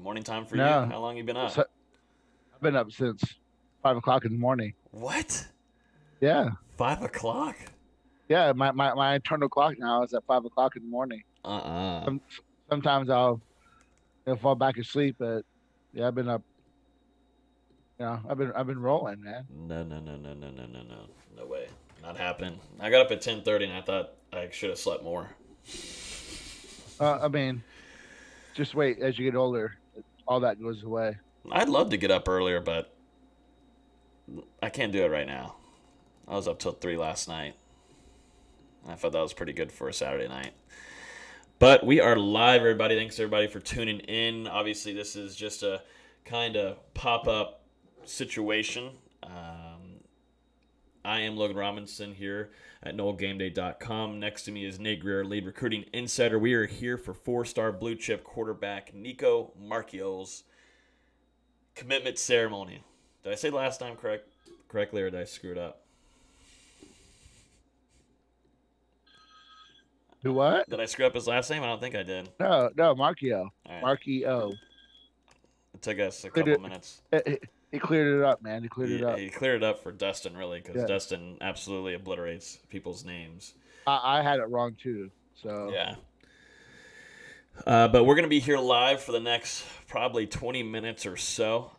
The morning time for you? No, How long you been up? so, I've been up since 5 o'clock in the morning. What? Yeah, 5 o'clock? yeah. My internal clock now is at 5 o'clock in the morning. Uh-uh. Some, Sometimes I'll fall back asleep, but yeah, I've been up. I've been rolling, man. No, no, no, no, no, no, no, no. No way. Not happening. I got up at 10:30 and I thought I should have slept more. I mean, just wait as you get older, all that goes away. I'd love to get up earlier, but I can't do it right now. I was up till 3 last night. I thought that was pretty good for a Saturday night. But we are live, everybody. Thanks, everybody, for tuning in. Obviously, this is just a kind of pop-up situation. I am Logan Robinson here at NoelGameDay.com. Next to me is Nate Greer, lead recruiting insider. We are here for four-star blue-chip quarterback Nicco Marchiol's commitment ceremony. Did I say last time correctly, or did I screw it up? Do what? Did I screw up his last name? I don't think I did. No, no, Markio, All right. Markio. It took us a Cleared couple it. minutes. He cleared it up, man. He cleared it Yeah, up. he cleared it up for Dustin, really, because Yeah, Dustin absolutely obliterates people's names. I had it wrong too. So Yeah. But we're going to be here live for the next probably 20 minutes or so.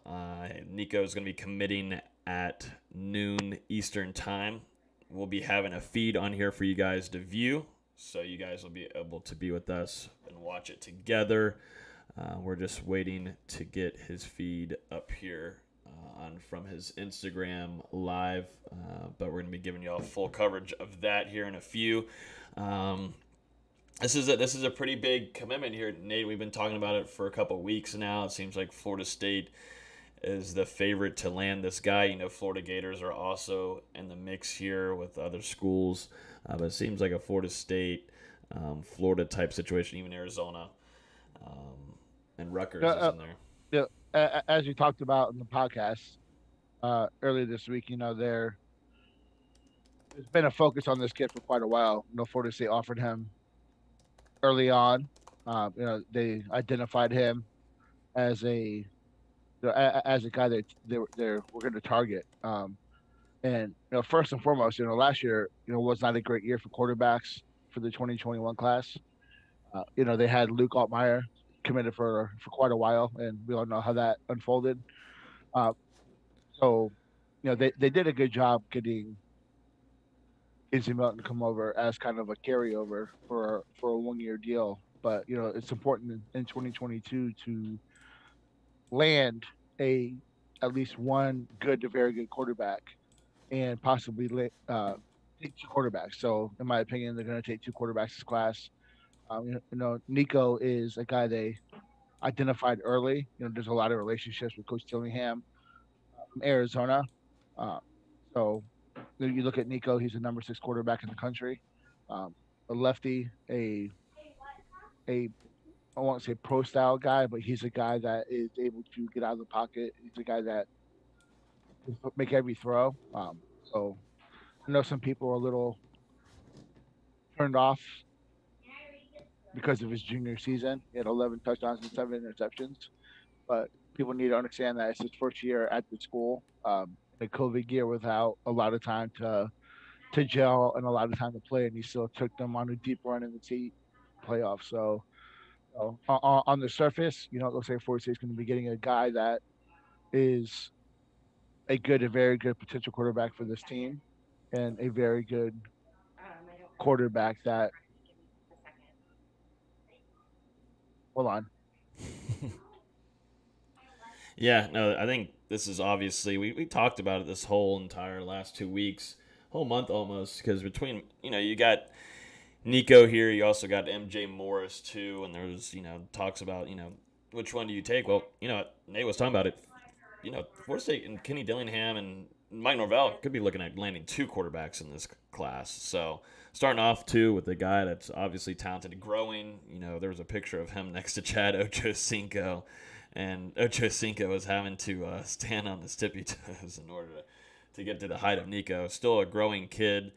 Nico is going to be committing at noon Eastern time. We'll be having a feed on here for you guys to view, so you guys will be able to be with us and watch it together. We're just waiting to get his feed up here on from his Instagram live, but we're going to be giving you all full coverage of that here in a few. This is a pretty big commitment here, Nate. We've been talking about it for a couple of weeks now. It seems like Florida State is the favorite to land this guy. You know, Florida Gators are also in the mix here with other schools, but it seems like a Florida State, Florida type situation. Even Arizona and Rutgers yeah, is in there. yeah. As you talked about in the podcast earlier this week, there's been a focus on this kid for quite a while. Florida State offered him early on. They identified him as as a guy that we're going to target. And first and foremost, last year, was not a great year for quarterbacks for the 2021 class. They had Luke Altmaier committed for quite a while, and we all know how that unfolded. Uh, so, they did a good job getting Izzy Melton to come over as kind of a carryover for a 1 year deal. But it's important in 2022 to land a at least one good to very good quarterback and possibly take two quarterbacks. So, in my opinion, they're going to take two quarterbacks this class. Nico is a guy they identified early. There's a lot of relationships with Coach Dillingham from Arizona. Uh, so, you look at Nico; he's the number six quarterback in the country. Um, a lefty, a I won't say pro style guy, but he's a guy that is able to get out of the pocket. He's a guy that can make every throw. So I know some people are a little turned off because of his junior season. He had 11 touchdowns and seven interceptions, but people need to understand that it's his first year at the school. The COVID year without a lot of time to gel and a lot of time to play, and he still took them on a deep run in the playoffs. So on the surface, it looks like Florida State's going to be getting a guy that is a good, a very good potential quarterback for this team, and a very good quarterback that. Hold on. Yeah, no, I think this is obviously we talked about it this whole entire last 2 weeks, whole month almost, because between you got Nico here, you also got MJ Morris too, and there's talks about which one do you take? Well, Nate was talking about it. Florida State and Kenny Dillingham and Mike Norvell could be looking at landing two quarterbacks in this class. So starting off too with a guy that's obviously talented, growing. There was a picture of him next to Chad Ochocinco, and Ochocinco was having to stand on his tippy toes in order to get to the height of Nico. Still a growing kid,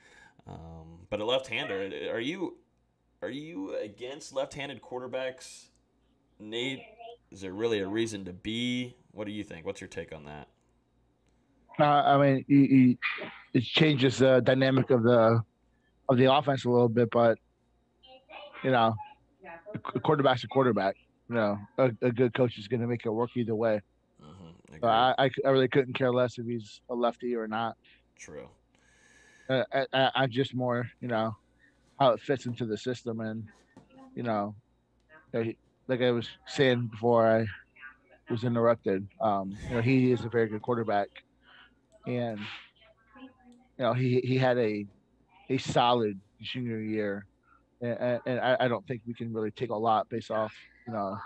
but a left-hander. Are you against left-handed quarterbacks, Nate? Is there really a reason to be? What do you think? What's your take on that? I mean, it changes the dynamic of the offense a little bit, but you know, a quarterback's a quarterback. You know, a good coach is going to make it work either way. So Agreed. I really couldn't care less if he's a lefty or not. True. I'm just more, how it fits into the system, and you know, like I was saying before I was interrupted. He is a very good quarterback, and he had a solid junior year, and I don't think we can really take a lot based off you know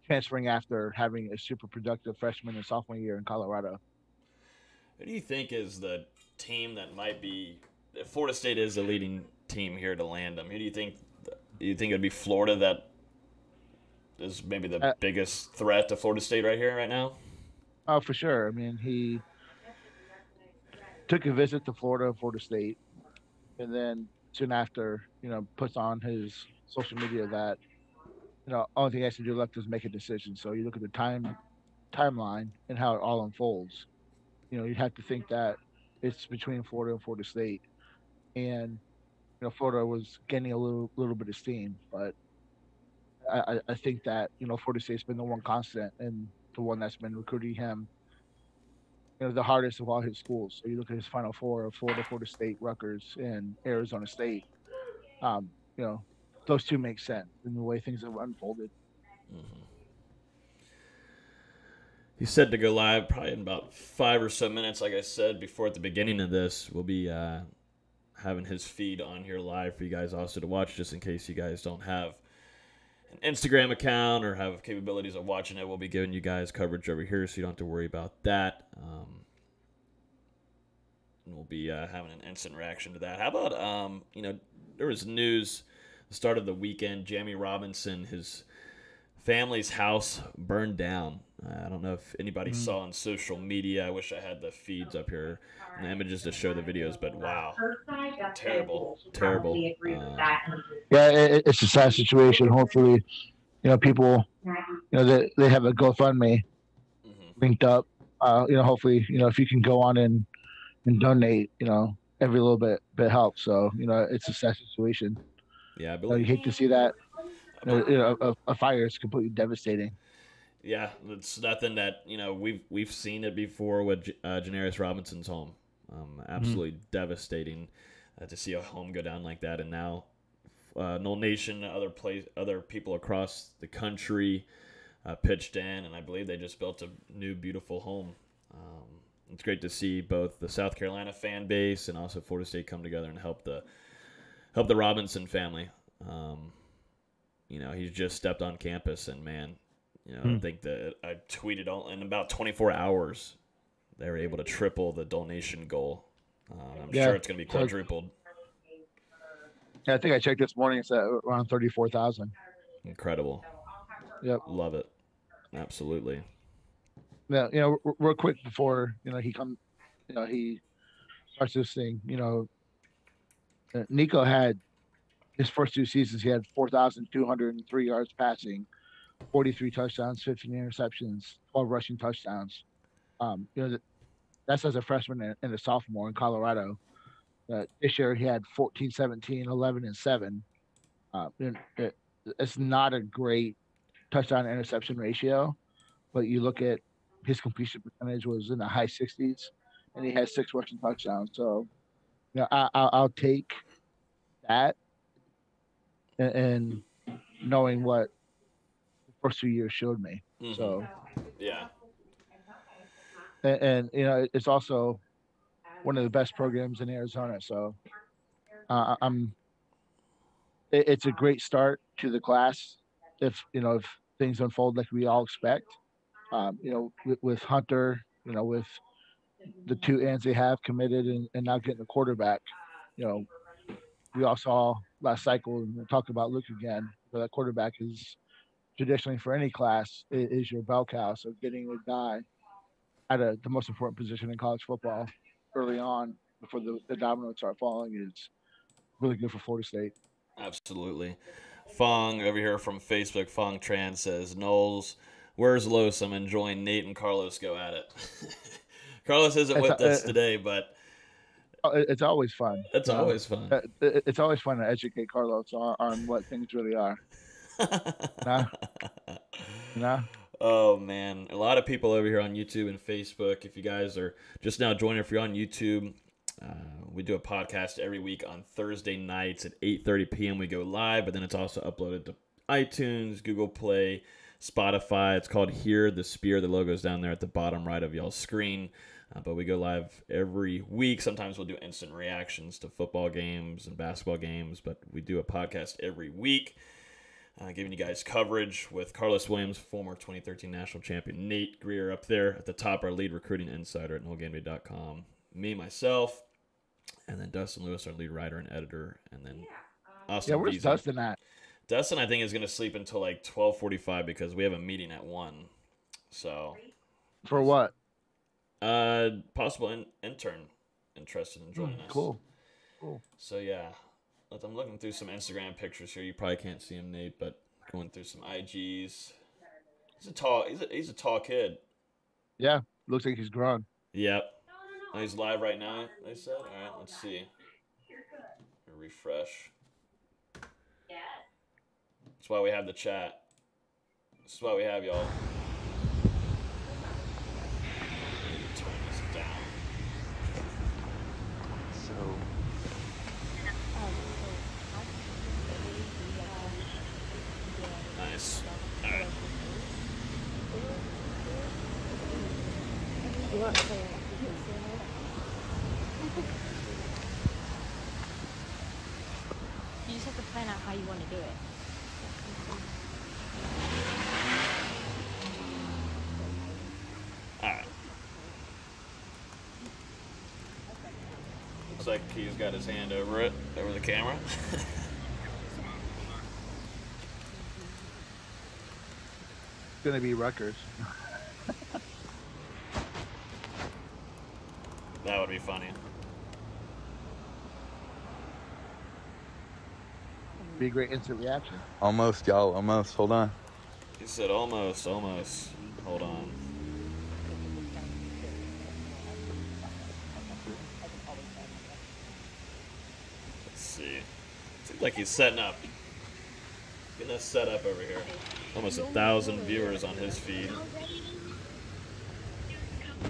transferring after having a super productive freshman and sophomore year in Colorado. Who do you think is the team that might be? If Florida State is the leading team here to land them, who do you think? Do you think it'd be Florida that is maybe the Uh, biggest threat to Florida State right here, right now? oh, for sure. I mean, he took a visit to Florida State, and then soon after, puts on his social media that only thing he has to do left is make a decision. So you look at the timeline and how it all unfolds. You'd have to think that it's between Florida and Florida State, and Florida was gaining a little bit of steam, but I think that Florida State's been the one constant and the one that's been recruiting him, the hardest of all his schools. So you look at his Final Four of Florida State, Rutgers, and Arizona State. Um, you know, those two make sense in the way things have unfolded. He's set to go live probably in about 5 or so minutes. Like I said before at the beginning of this, we'll be having his feed on here live for you guys also to watch, just in case you guys don't have an Instagram account or have capabilities of watching it. We'll be giving you guys coverage over here, so you don't have to worry about that. And we'll be having an instant reaction to that. How about there was news the start of the weekend. Jamie Robinson, his family's house burned down. I don't know if anybody saw on social media. I wish I had the feeds up here and the images to show the videos, but wow, terrible, terrible. Yeah, it's a sad situation. Hopefully, people, they have a GoFundMe linked up. Hopefully, if you can go on and donate, every little bit helps. So, it's a sad situation. Yeah, I You believe. hate to see that. A fire is completely devastating. Yeah, it's nothing that we've seen it before with Janaris Robinson's home. Absolutely devastating to see a home go down like that, and now Knoll Nation, other people across the country pitched in, and I believe they just built a new beautiful home. It's great to see both the South Carolina fan base and also Florida State come together and help the Robinson family. He's just stepped on campus, and man, I think that I tweeted in about 24 hours they were able to triple the donation goal. I'm sure it's going to be quadrupled. Yeah, I think I checked this morning. It's at around 34,000. Incredible. Yep. Love it. Absolutely. Now, real quick before he starts this thing. Nicco had his first two seasons. He had 4,203 yards passing, 43 touchdowns, 15 interceptions, 12 rushing touchdowns. That's as a freshman and a sophomore in Colorado. This year he had 14, 17, 11, and 7. It's not a great touchdown interception ratio, but you look at his completion percentage was in the high 60s, and he has 6 rushing touchdowns. So, I'll take that, and knowing what the first 2 years showed me. Mm-hmm. So, yeah, and it's also one of the best programs in Arizona. So, I'm. It's a great start to the class if things unfold like we all expect. With Hunter, with the 2 ends they have committed and now getting a quarterback, you know, we all saw last cycle and we talked about Luke again. But that quarterback is traditionally for any class is your bell cow. So getting a guy at the most important position in college football early on before the dominoes start falling is really good for Florida State. absolutely. Fong over here from Facebook, Fong Tran says Knowles Where's Los? I'm enjoying Nate and Carlos go at it. Carlos isn't It's with us today, but it's always fun. it's always fun. It's always fun to educate Carlos on what things really are. Nah, nah. Oh man, a lot of people over here on YouTube and Facebook. If you guys are just now joining, if you're on YouTube, we do a podcast every week on Thursday nights at 8:30 p.m. We go live, but then it's also uploaded to iTunes, Google Play, Spotify. It's called Hear the Spear. The logo's down there at the bottom right of y'all's screen. But we go live every week. Sometimes we'll do instant reactions to football games and basketball games, but we do a podcast every week. Giving you guys coverage with Carlos Williams, former 2013 national champion Nate Greer up there at the top, our lead recruiting insider at NoleGameDay.com. Me, myself, and then Dustin Lewis, our lead writer and editor, and then Austin. Yeah, where's Dustin at? Dustin, I think, is going to sleep until like 12:45 because we have a meeting at 1. So. For what? Possible intern interested in joining us. Cool. So yeah. I'm looking through some Instagram pictures here. You probably can't see him, Nate, but going through some IGs. He's a tall kid. Yeah, looks like he's grown. Yep. Oh, he's live right now, they said. All right, let's see. Refresh. That's why we have the chat. This is why we have y'all. Turn this down. So. Nice. All right. You just have to plan out how you want to do it. All right. Looks like he's got his hand over the camera. It's gonna be Rutgers. That would be funny. Be a great instant reaction. Almost, y'all. Almost. Hold on. He said almost. Hold on. Let's see. Seems like he's setting up. Getting us set up over here. Almost 1,000 viewers on his feed.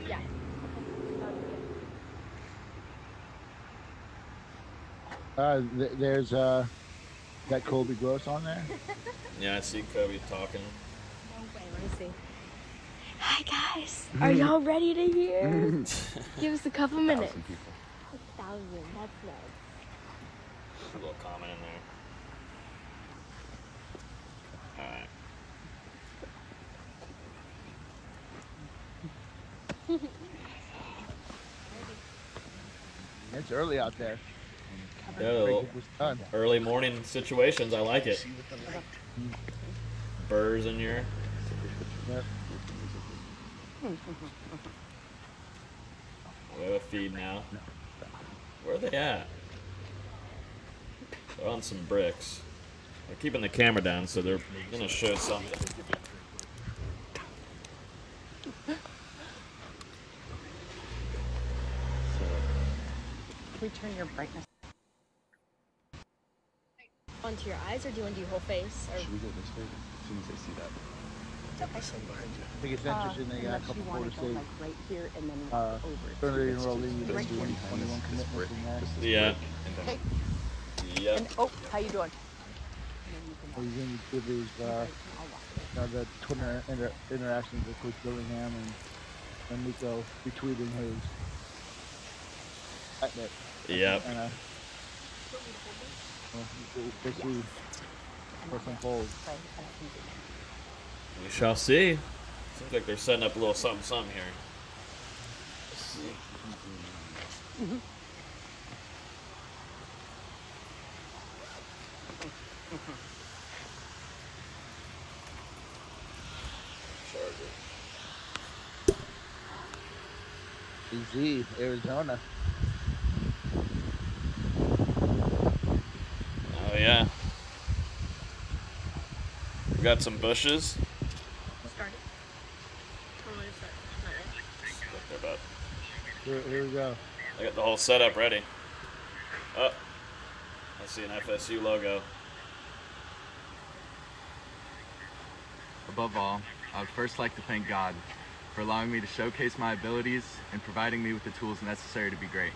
Yeah. There's that Kobe Gross on there. Yeah, I see Kobe talking. Wait, let me see. Hi guys, are y'all ready to hear? Give us a couple minutes. 1,000, that's nice. A little comment in there. Alright. It's early out there. Yeah, little early morning situations. I like it. Burrs in here. Yep. We have a feed now. Where are they at? They're on some bricks. They're keeping the camera down, so they're gonna show something. Can we turn your brightness Onto your eyes, or do you want to do whole face? Or... Should we go this way as soon as they see that? Okay. I think it's interesting they got a couple Florida State like right here and then over it. early enrollees Right doing here. 21 commitments in there. Yeah. Okay. Yep. And oh, how you doing? He's going to do these the Twitter interactions with Coach Billingham and Nicco retweeting his. Yep. And they see for some polls. We shall see. Seems like they're setting up a little something here. Let's see. BZ, Arizona. Oh yeah. We got some bushes. Here we go. I got the whole setup ready. Oh, I see an FSU logo. Above all, I would first like to thank God for allowing me to showcase my abilities and providing me with the tools necessary to be great.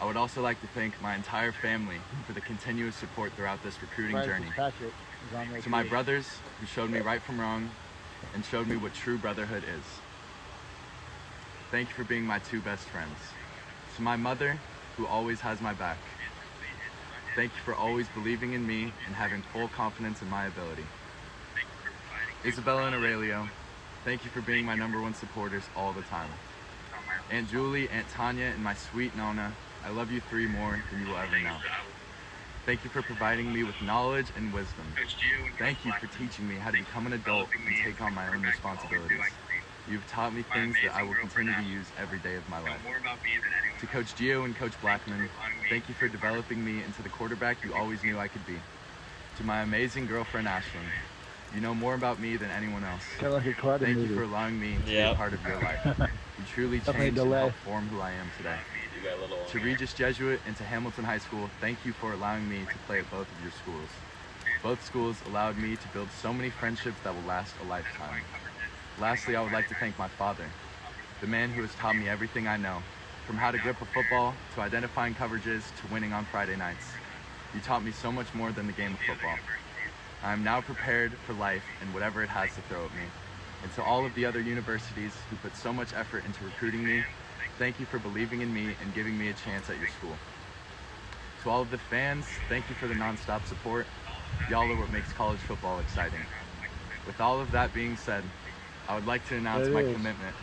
I would also like to thank my entire family for the continuous support throughout this recruiting journey. To my brothers, who showed me right from wrong and showed me what true brotherhood is. Thank you for being my two best friends. To my mother, who always has my back. Thank you for always believing in me and having full confidence in my ability. Isabella and Aurelio, thank you for being my #1 supporters all the time. Aunt Julie, Aunt Tanya, and my sweet Nona, I love you 3 more than you will ever know. Thank you for providing me with knowledge and wisdom. Thank you for teaching me how to become an adult and take on my own responsibilities. You've taught me things that I will continue to use every day of my life. To Coach Gio and Coach Blackman, thank you for developing me into the quarterback you always knew I could be. To my amazing girlfriend, Ashlyn, you know more about me than anyone else. Thank you for allowing me to be a part of your life. You truly changed and helped form who I am today. To Regis Jesuit and to Hamilton High School, thank you for allowing me to play at both of your schools. Both schools allowed me to build so many friendships that will last a lifetime. Lastly, I would like to thank my father, the man who has taught me everything I know, from how to grip a football, to identifying coverages, to winning on Friday nights. You taught me so much more than the game of football. I am now prepared for life and whatever it has to throw at me. And to all of the other universities who put so much effort into recruiting me, thank you for believing in me and giving me a chance at your school. To all of the fans, thank you for the nonstop support. Y'all are what makes college football exciting. With all of that being said, I would like to announce my commitment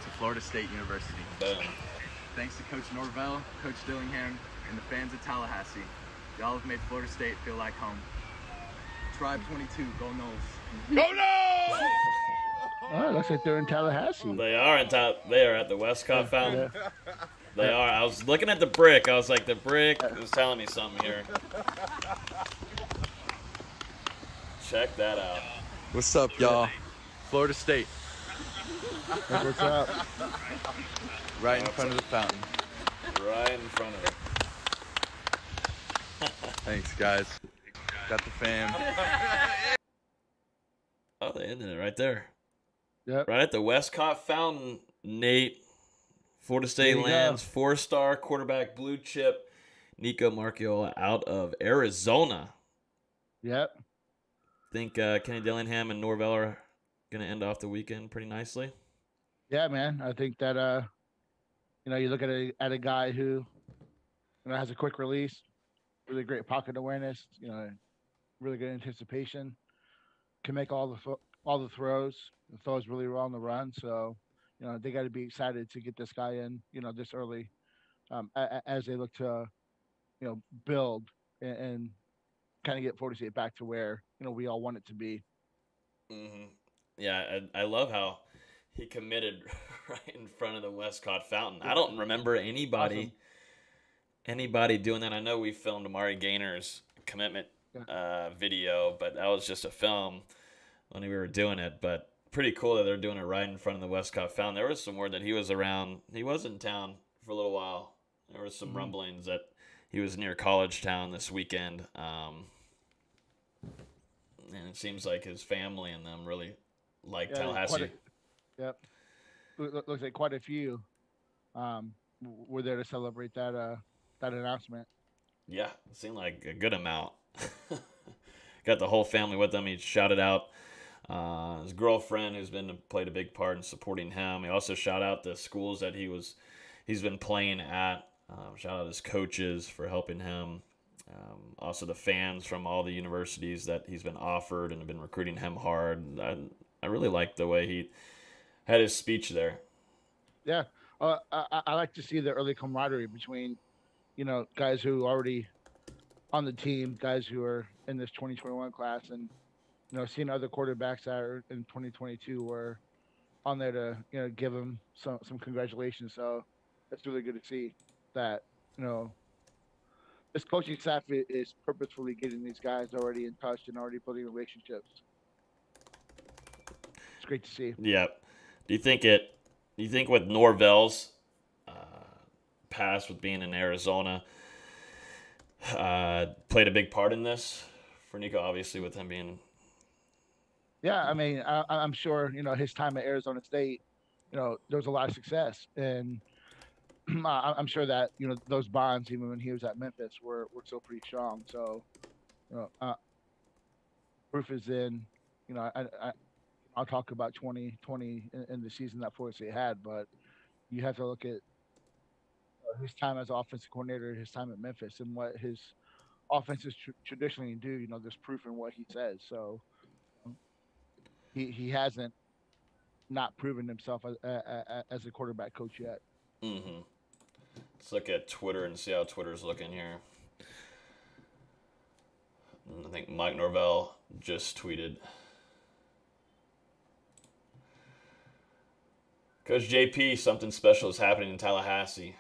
to Florida State University. Thanks to Coach Norvell, Coach Dillingham, and the fans of Tallahassee. Y'all have made Florida State feel like home. Tribe 22, go Noles. Go Noles! Oh, it looks like they're in Tallahassee. They are They are at the Westcott Fountain. They are. I was looking at the brick. I was like, the brick was telling me something here. Check that out. What's up, y'all? Florida State. What's up? Right in front of the fountain. Right in front of it. Thanks, guys. Got the fam. Oh, they ended it right there. Yep. Right at the Westcott Fountain, Nate. Florida State lands 4-star quarterback blue chip Nicco Marchiol out of Arizona. Yep. Think Kenny Dillingham and Norvell are going to end off the weekend pretty nicely. Yeah, man. I think that you look at a guy who has a quick release, really great pocket awareness, really good anticipation, can make all the throws. The throws really well on the run, so they got to be excited to get this guy in, this early, as they look to, build and kind of get Florida State back to where we all want it to be. Mm-hmm. Yeah, I love how he committed right in front of the Westcott Fountain. I don't remember anybody doing that. I know we filmed Amari Gainer's commitment video, but that was just a film when we were doing it. But pretty cool that they're doing it right in front of the Westcott Fountain. There was some word that he was around. He was in town for a little while. There was some rumblings that he was near College Town this weekend. And it seems like his family and them really like Tallahassee. Yep. Looks like quite a few were there to celebrate that announcement. Yeah, it seemed like a good amount. Got the whole family with him. He shouted out his girlfriend, who's played a big part in supporting him. He also shouted out the schools that he's been playing at. Shout out his coaches for helping him. Also the fans from all the universities that he's been offered and have been recruiting him hard. I really like the way he had his speech there. Yeah, I like to see the early camaraderie between, guys who are already on the team, guys who are in this 2021 class, and seeing other quarterbacks that are in 2022 were on there to give them some congratulations. So that's really good to see that this coaching staff is purposefully getting these guys already in touch and already building relationships. It's great to see. Yeah. Do you think with Norvell's past with being in Arizona played a big part in this for Nicco, obviously, with him being. Yeah, I mean, I'm sure his time at Arizona State, there was a lot of success, and I'm sure that those bonds, even when he was at Memphis, were still pretty strong. So, you know, uh, proof is in. I'll talk about 2020 in the season that Florida State had, but you have to look at his time as offensive coordinator, his time at Memphis, and what his offenses traditionally do. There's proof in what he says. So um, he hasn't not proven himself as a quarterback coach yet. Mm-hmm. Let's look at Twitter and see how Twitter's looking here. I think Mike Norvell just tweeted. Coach JP, something special is happening in Tallahassee.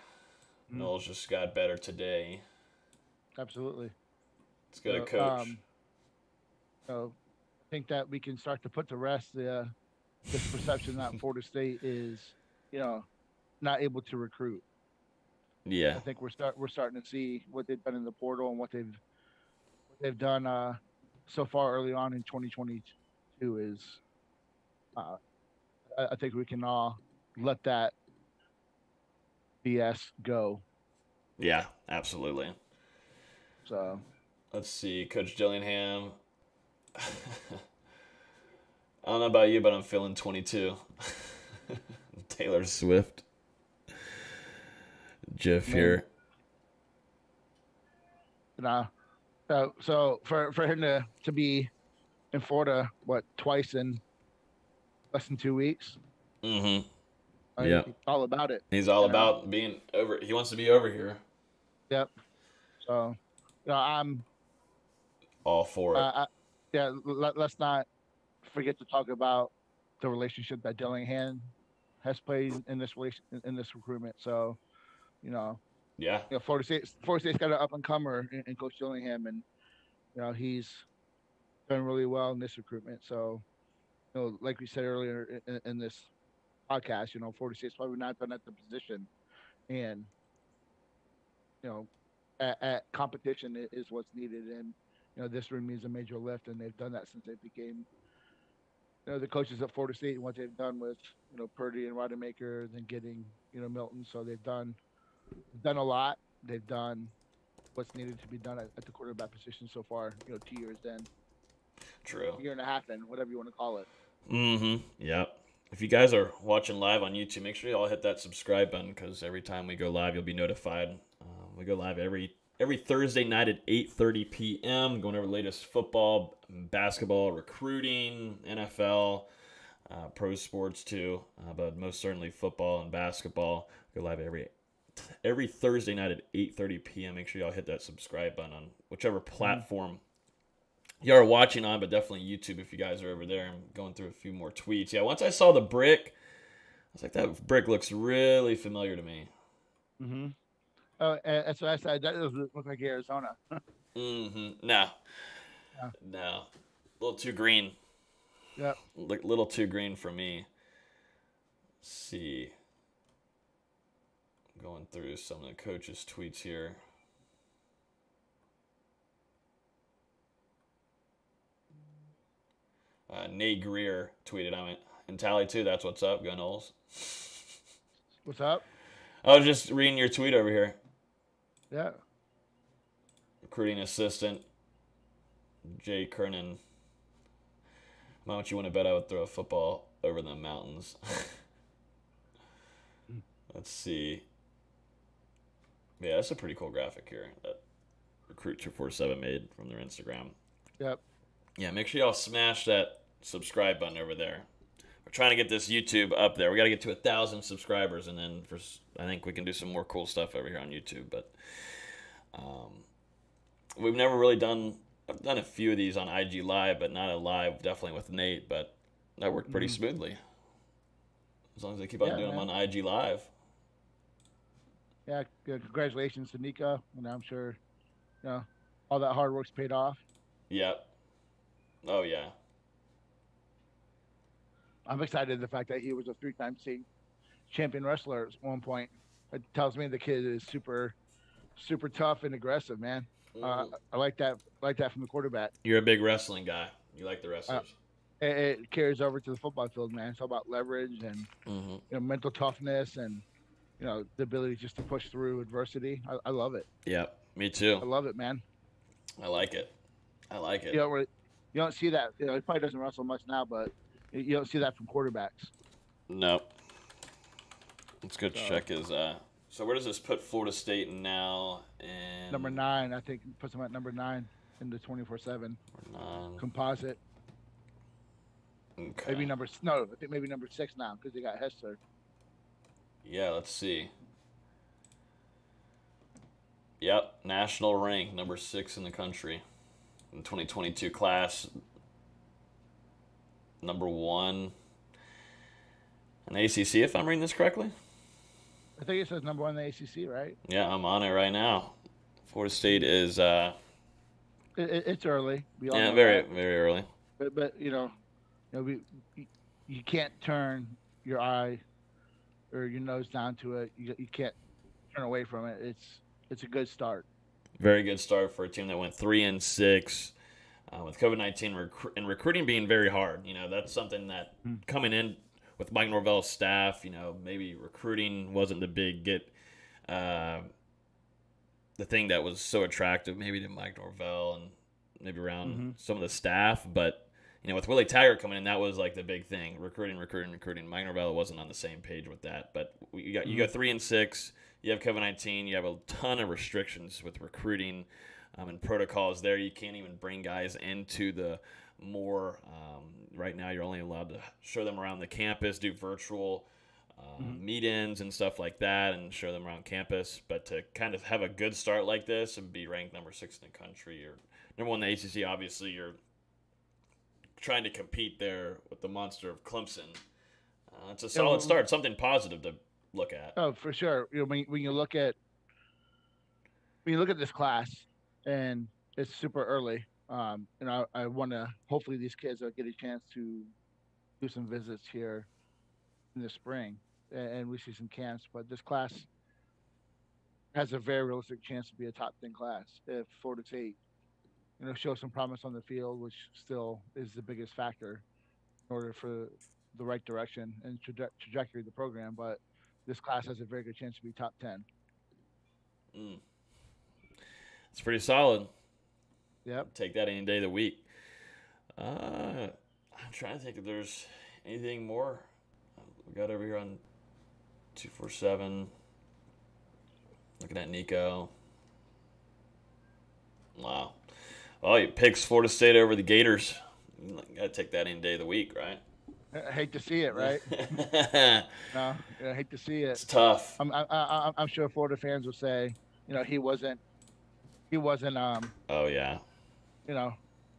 Knowles just got better today. Absolutely. Let's go to Coach. So I think that we can start to put to rest this perception that Florida State is, not able to recruit. Yeah. I think we're starting to see what they've done in the portal and what they've done so far early on in 2022 is. I think we can all let that BS go. Yeah, absolutely. So let's see, Coach Dillingham. I don't know about you, but I'm feeling 22. Taylor Swift. Jeff here. So for him to be in Florida, twice in less than 2 weeks? Mm-hmm. Yeah, he's all about it. He's all about being over. He wants to be over here. Yep. So, I'm all for it. Let's not forget to talk about the relationship that Dillingham has played in this recruitment. So, Florida State's got an up and comer in Coach Dillingham, and he's done really well in this recruitment. So, like we said earlier in this podcast, Florida State's probably not done at the position, and at competition is what's needed, and this room needs a major lift, and they've done that since they became the coaches at Florida State and what they've done with Purdy and Rodemaker, then getting Milton. So they've done a lot. They've done what's needed to be done at the quarterback position so far. 2 years in. True. A year and a half in, whatever you want to call it. Mm-hmm. Yep. If you guys are watching live on YouTube, make sure you all hit that subscribe button because every time we go live, you'll be notified. We go live every Thursday night at 8:30 p.m. going over the latest football, basketball, recruiting, NFL, pro sports too, but most certainly football and basketball. Go live every Thursday night at 8:30 p.m. Make sure y'all hit that subscribe button on whichever platform you are watching on, but definitely YouTube if you guys are over there. I'm going through a few more tweets. Yeah, once I saw the brick, I was like, that brick looks really familiar to me. Mm-hmm. Oh, that's what I said. That doesn't look like Arizona. Mm-hmm. No. A little too green. Yep. Little too green for me. Let's see. Going through some of the coaches' tweets here. Nate Greer tweeted, I'm in Tally too. That's what's up, Gun Holes. What's up? I was just reading your tweet over here. Yeah. Recruiting assistant, Jay Kernan. How much you want to bet I would throw a football over the mountains? Let's see. Yeah, that's a pretty cool graphic here that Recruit 247 made from their Instagram. Yep. Yeah, make sure y'all smash that subscribe button over there. We're trying to get this YouTube up there. We got to get to 1,000 subscribers, and then I think we can do some more cool stuff over here on YouTube. But we've never really done. I've done a few of these on IG Live, but not a live, definitely with Nate. But that worked pretty smoothly. As long as they keep on doing them on IG Live. Yeah, congratulations to Nicco. And I'm sure, all that hard work's paid off. Yep. Oh, yeah. I'm excited the fact that he was a 3-time state champion wrestler at one point. It tells me the kid is super tough and aggressive, man. Mm. I like that. Like that from the quarterback. You're a big wrestling guy. You like the Uh, wrestlers. it carries over to the football field, man. It's all about leverage and Hmm. mental toughness and the ability just to push through adversity. I love it. Yep, me too. I love it, man. I like it. I like You it. know, where you don't see that. He probably doesn't wrestle much now, but you don't see that from quarterbacks. Nope. Let's go So check his. So where does this put Florida State now? And number 9, I think, puts him at number 9 in the 24/7 nine. composite. Okay. Maybe no, I think maybe number 6 now because they got Hester. Yeah, let's see. Yep, national rank number 6 in the country in 2022 class. Number 1 in ACC, if I'm reading this correctly. I think it says number 1 in the ACC, right? Yeah, I'm on it right now. Florida State is It's early. We all yeah, know very that. very early. But you can't turn your eye or your nose down to it. You can't turn away from it. It's a good start. Very good start for a team that went 3-6 with COVID-19 and recruiting being very hard. That's something that coming in with Mike Norvell's staff, maybe recruiting wasn't the big the thing that was so attractive maybe to Mike Norvell and maybe around some of the staff. But, with Willie Taggart coming in, that was like the big thing. Recruiting. Mike Norvell wasn't on the same page with that. But you go 3-6. You have COVID-19. You have a ton of restrictions with recruiting and protocols there. You can't even bring guys into the more right now you're only allowed to show them around the campus, do virtual meet-ins and stuff like that, and show them around campus. But to kind of have a good start like this and be ranked number 6 in the country or number 1 in the ACC, obviously you're trying to compete there with the monster of Clemson. It's a solid start, something positive to look at. Oh, for sure. When you look at this class, and it's super early. I want to hopefully these kids will get a chance to do some visits here in the spring, and we see some camps. But this class has a very realistic chance to be a top 10 class if Florida State, show some promise on the field, which still is the biggest factor in order for the right direction and trajectory of the program. But this class has a very good chance to be top 10. It's pretty solid. Yep. Take that any day of the week. I'm trying to think if there's anything more we got over here on 247. Looking at Nico. Wow. Well, he picks Florida State over the Gators. You got to take that any day of the week, right? I hate to see it, right? No, I hate to see it. It's tough. I'm sure Florida fans will say, he wasn't. Oh yeah.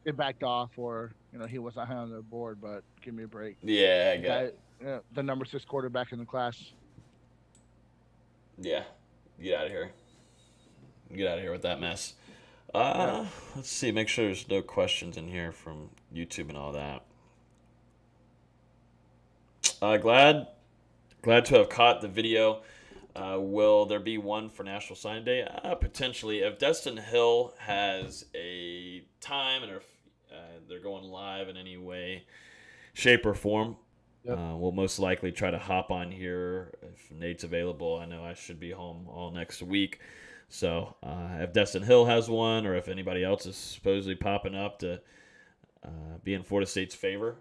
It backed off, or he wasn't high on the board. But give me a break. Yeah, I got it. The number 6 quarterback in the class. Yeah, get out of here. Get out of here with that mess. Let's see. Make sure there's no questions in here from YouTube and all that. Glad to have caught the video. Will there be one for National Signing Day? Potentially. If Destin Hill has a time and if they're going live in any way, shape, or form, we'll most likely try to hop on here if Nate's available. I know I should be home all next week. So if Destin Hill has one or if anybody else is supposedly popping up to be in Florida State's favor,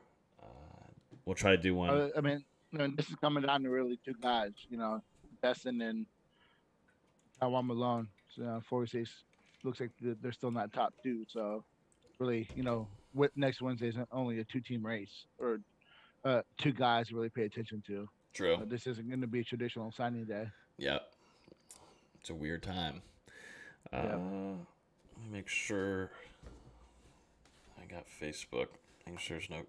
we'll try to do one. I mean, this is coming down to really 2 guys, Destin and Taiwan Malone. So Florida State looks like they're still not top 2. So really, next Wednesday is only a 2-team race or 2 guys to really pay attention to. True. This isn't going to be a traditional signing day. Yep. It's a weird time. Let me make sure I got Facebook. Make sure there's no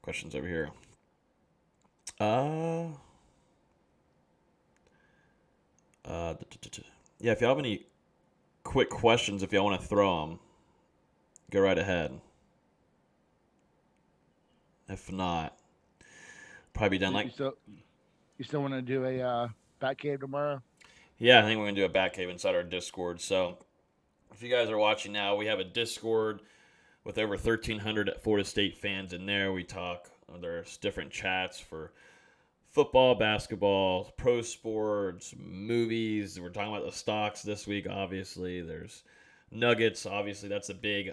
questions over here. Yeah, if you have any quick questions, if y'all want to throw them, go right ahead. If not, probably be done like. You still want to do a Bat Cave tomorrow? Yeah, I think we're going to do a Batcave inside our Discord. So if you guys are watching now, we have a Discord with over 1,300 Florida State fans in there. We talk. There's different chats for football, basketball, pro sports, movies. We're talking about the stocks this week, obviously. There's Nuggets. Obviously, that's a big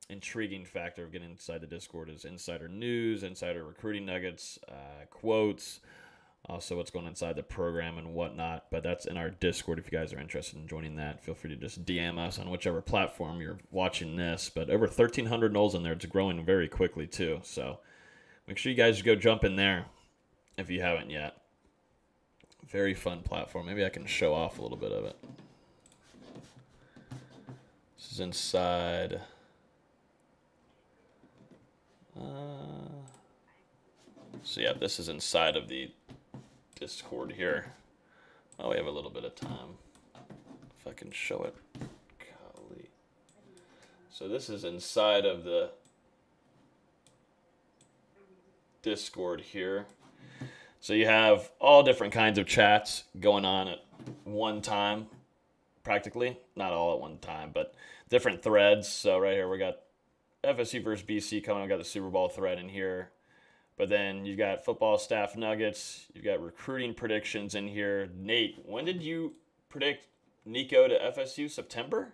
intriguing factor of getting inside the Discord is insider news, insider recruiting nuggets, quotes, also what's going on inside the program and whatnot. But that's in our Discord. If you guys are interested in joining that, feel free to just DM us on whichever platform you're watching this. But over 1,300 Knowles in there. It's growing very quickly, too. So make sure you guys go jump in there if you haven't yet. Very fun platform. Maybe I can show off a little bit of it. This is inside. So yeah, this is inside of the Discord here. Oh, we have a little bit of time. If I can show it. Golly. So this is inside of the Discord here. So you have all different kinds of chats going on at one time, practically. Not all at one time, but different threads. So right here we got FSU versus BC coming. We got the Super Bowl thread in here. But then you got football staff nuggets. You've got recruiting predictions in here. Nate, when did you predict Nicco to FSU? September?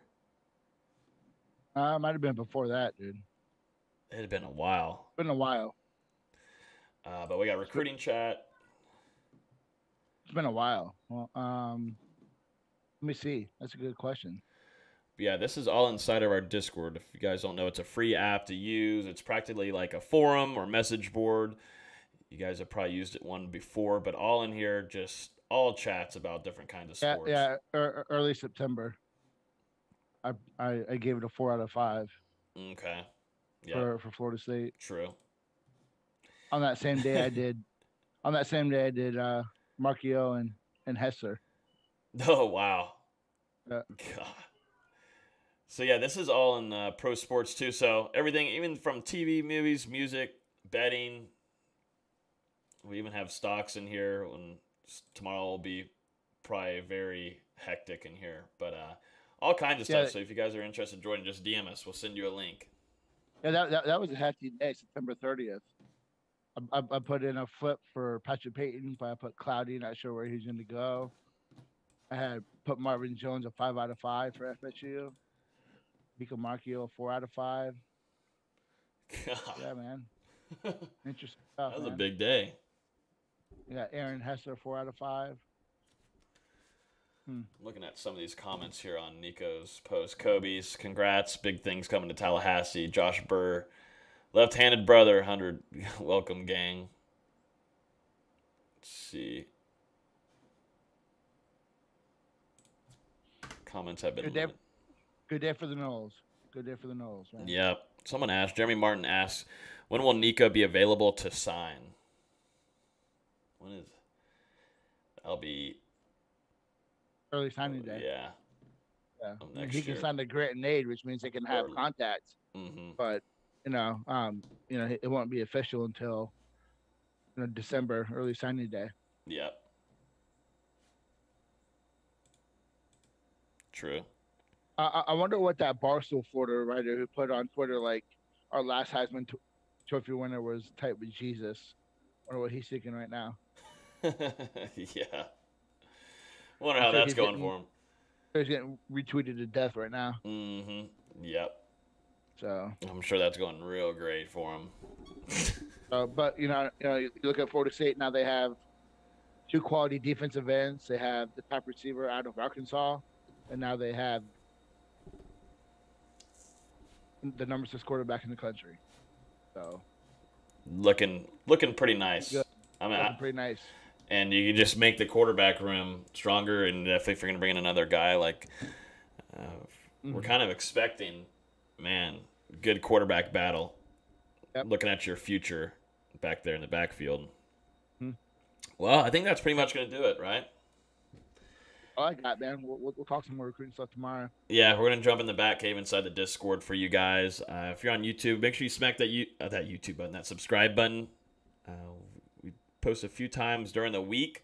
Might have been before that, dude. It had been a while. Been a while. But we got recruiting chat. It's been a while. Well, let me see. That's a good question. Yeah, this is all inside of our Discord. If you guys don't know, it's a free app to use. It's practically like a forum or message board. You guys have probably used it one before, but all in here, just all chats about different kinds of sports. Yeah, early September. I gave it a 4 out of 5. Okay. Yeah. For Florida State. True. On that same day, I did. Marchiol and Hesser. Oh wow. God. So yeah, this is all in pro sports too. So everything, even from TV, movies, music, betting. We even have stocks in here. And tomorrow will be probably very hectic in here, but all kinds of stuff. So if you guys are interested in joining, just DM us. We'll send you a link. Yeah, that was a hefty day, September 30th. I put in a flip for Patrick Payton, but I put Cloudy, not sure where he's going to go. I had put Marvin Jones a 5 out of 5 for FSU. Nicco Marchiol 4 out of 5. God. Yeah, man. Interesting stuff. That was man. a big day. Yeah, Aaron Hesser 4 out of 5. Looking at some of these comments here on Nico's post. Kobe's, congrats. Big things coming to Tallahassee. Josh Burr, left-handed brother, 100. Welcome, gang. Let's see. Comments have been Good day for the Knowles. Good day for the Knowles, man. Yep. Someone asked, Jeremy Martin asks, when will Nicco be available to sign? When is that'll be early signing day. Yeah. Yeah. He can sign the grant and aid, which means they can have contacts. Mm-hmm. But it won't be official until December, early signing day. Yep. True. I wonder what that Barstool Florida writer who put on Twitter, like, our last Heisman Trophy winner was tight with Jesus. I wonder what he's thinking right now. Yeah. Wonder how that's going for him. He's getting retweeted to death right now. Mm-hmm. Yep. So I'm sure that's going real great for him. But you look at Florida State now. They have 2 quality defensive ends. They have the top receiver out of Arkansas, and now they have the number 6 quarterback in the country. So looking pretty nice. Good. I mean, pretty nice. And you can just make the quarterback room stronger. And if you're going to bring in another guy, like we're kind of expecting, man, good quarterback battle. Yep. Looking at your future back there in the backfield. Mm-hmm. Well, I think that's pretty much going to do it, right? All I got, man. We'll talk some more recruiting stuff tomorrow. Yeah, we're going to jump in the Batcave inside the Discord for you guys. If you're on YouTube, make sure you smack that YouTube button, that subscribe button. We post a few times during the week.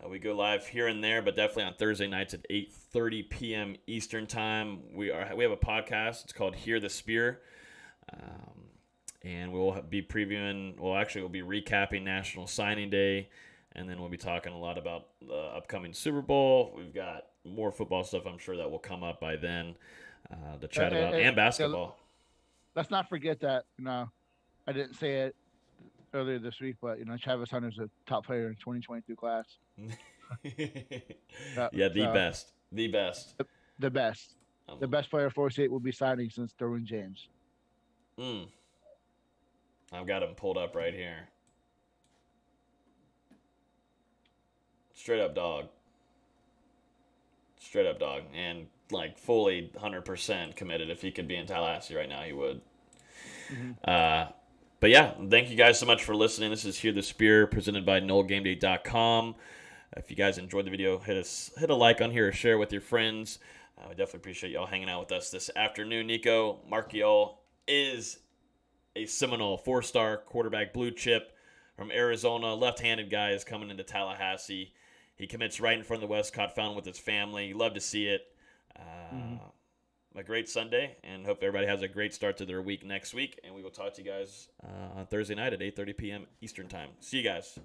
We go live here and there, but definitely on Thursday nights at 8:30 p.m. Eastern time. We have a podcast. It's called Hear the Spear. And we'll be previewing, we'll be recapping National Signing Day, and then we'll be talking a lot about the upcoming Super Bowl. We've got more football stuff I'm sure that will come up by then to chat about, and basketball. Let's not forget that, I didn't say it earlier this week, but, Travis Hunter's a top player in 2022 class. The best. The best. The best. The best player 48 will be signing since Derwin James. I've got him pulled up right here. Straight up dog. And like fully 100% committed. If he could be in Tallahassee right now, he would. But yeah, thank you guys so much for listening. This is Hear the Spear, presented by NoleGameDay.com. If you guys enjoyed the video, hit a like on here or share with your friends. We definitely appreciate y'all hanging out with us this afternoon. Nicco Marchiol is a Seminole 4-star quarterback, blue chip from Arizona. Left-handed guy is coming into Tallahassee. He commits right in front of the Westcott Fountain with his family. Love to see it. A great Sunday, and hope everybody has a great start to their week next week. And we will talk to you guys on Thursday night at 8:30 p.m. Eastern time. See you guys.